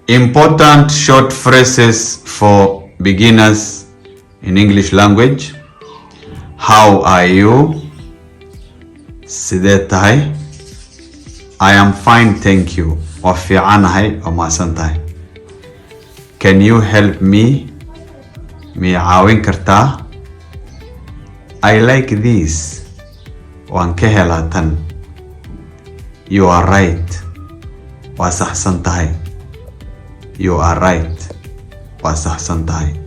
Important short phrases for beginners in English language. How are you? Sidee tahay? I am fine, thank you. Waa fiicanahay oo mahadsan tahay. Can you help me? Miya caawin kartaa? I like this. Waan ka helaa tan. You are right. Waa saxsan tahay. You are right. Waa saxsan tahay.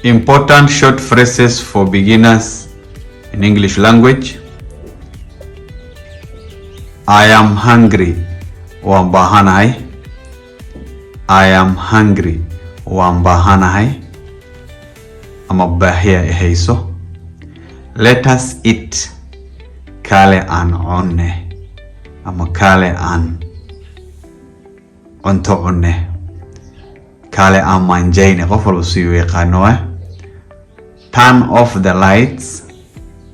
Important short phrases for beginners in English language. I am hungry. Waan baahanahay. I am hungry. Waan baahanahay. Ama baahiya hayso. Let us eat. Kale aan cunne. Ama kale aan cunto cunne. Kale aan manjayne. Qof walba si uu yaqaano. Turn off the lights.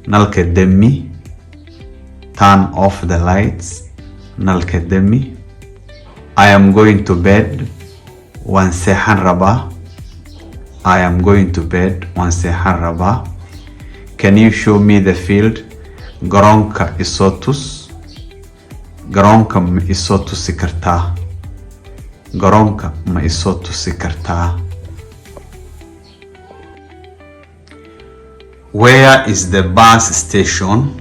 Nalka dami. Turn off the lights. Nalka dami. I am going to bed. Waan seexan rabaa. I am going to bed. Waan seexan rabaa. Can you show me the field? Garoonka isoo tus. Garoonka ma isoo tusi kartaa? Garoonka ma isoo tusi kartaa? Where is the bus station?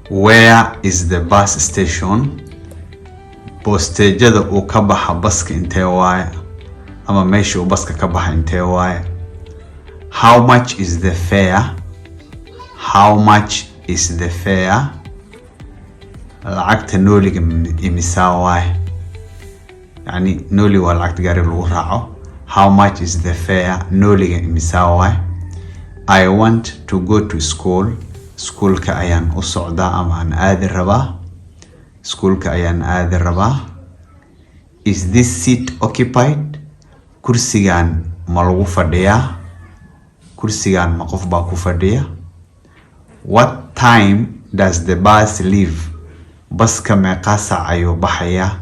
Where is the bus station? Bosteejada uu ka baxa baska intee waaye? Ama meesha uu baska ka baxa intee waaye? How much is the fare? How much is the fare? Lacagta nooliga imisa waaye? Yani nooli waa lacagta gaari lagu raaco. How much is the fare? Nooliga imisa waaye? I want to go to school. Schoolka ayaan u socdaa ama aan aadi rabaa. Schoolka ayaan aadi rabaa. Is this seat occupied? Kursigan ma lagu fadhiyaa? Kursigan ma qof baa ku fadhiya? What time does the bus leave? Baska meeqa saac ayuu baxayaa?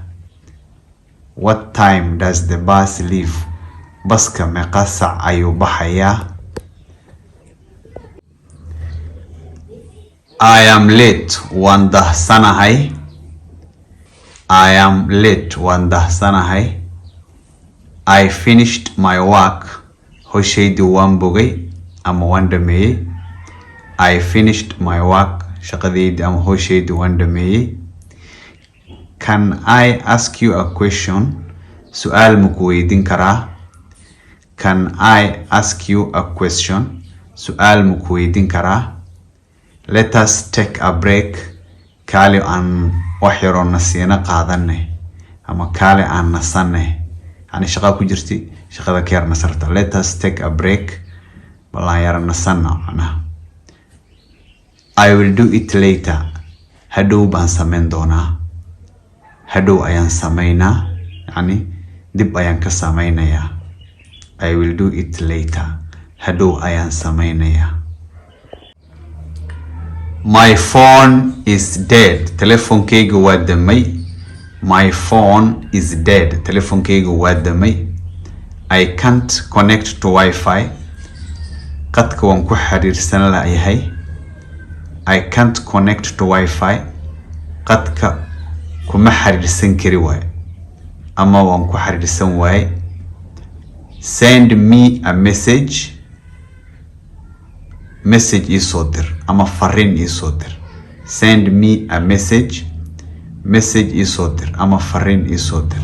What time does the bus leave? Baska meeqa saac ayuu baxayaa? I am late. Waan dahsanahay. I am late. Waan dahsanahay. I finished my work. Hoshaydi waan bogay ama waan dhameeyey. I finished my work. Shaqadaydi ama hoshaydi waan dhameeyey. Can I ask you a question? Su'aal ma ku weydiin karaa? Can I ask you a question? Su'aal ma ku weydiin karaa? Let us take a break. Kaali aan wax yaro nasiina qaadanay ama kaali aan nasanay. Yani shaqa ku jirti shaqada ka yar nasarta. Let us take a break. Balaan yar nasana macnaha. I will do it later. Hadhow baan samayn doonaa. Hadhow ayaan samaynaa. Yani dib ayaan ka samaynayaa. I will do it later. Hadhow ayaan samaynayaa. My phone is dead. Telefoonkayga waa damay. My phone is dead. Telefoonkayga waa damay. I can't connect to Wi-Fi. Qadka waan ku xiriirsan lahayahay. I can't connect to Wi-Fi. Qadka kuma xiriirsan kari waay. Ama waan ku xiriirsan waay. Send me a message. Message isoo dir ama fariin isoo dir. Send me a message. Message isoo dir ama fariin isoo dir.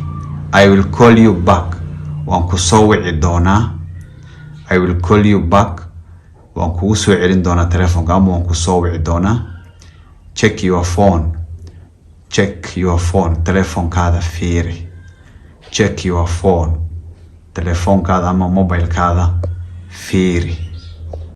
I will call you back. Waan ku soo wici doonaa. I will call you back. Waan kugu soo celin doonaa telefoonka ama waan ku soo wici doonaa. Check your phone. Check your phone. Telefoonkaada fiiri. Check your phone. Telefoonkaada ama mobilekaada fiiri.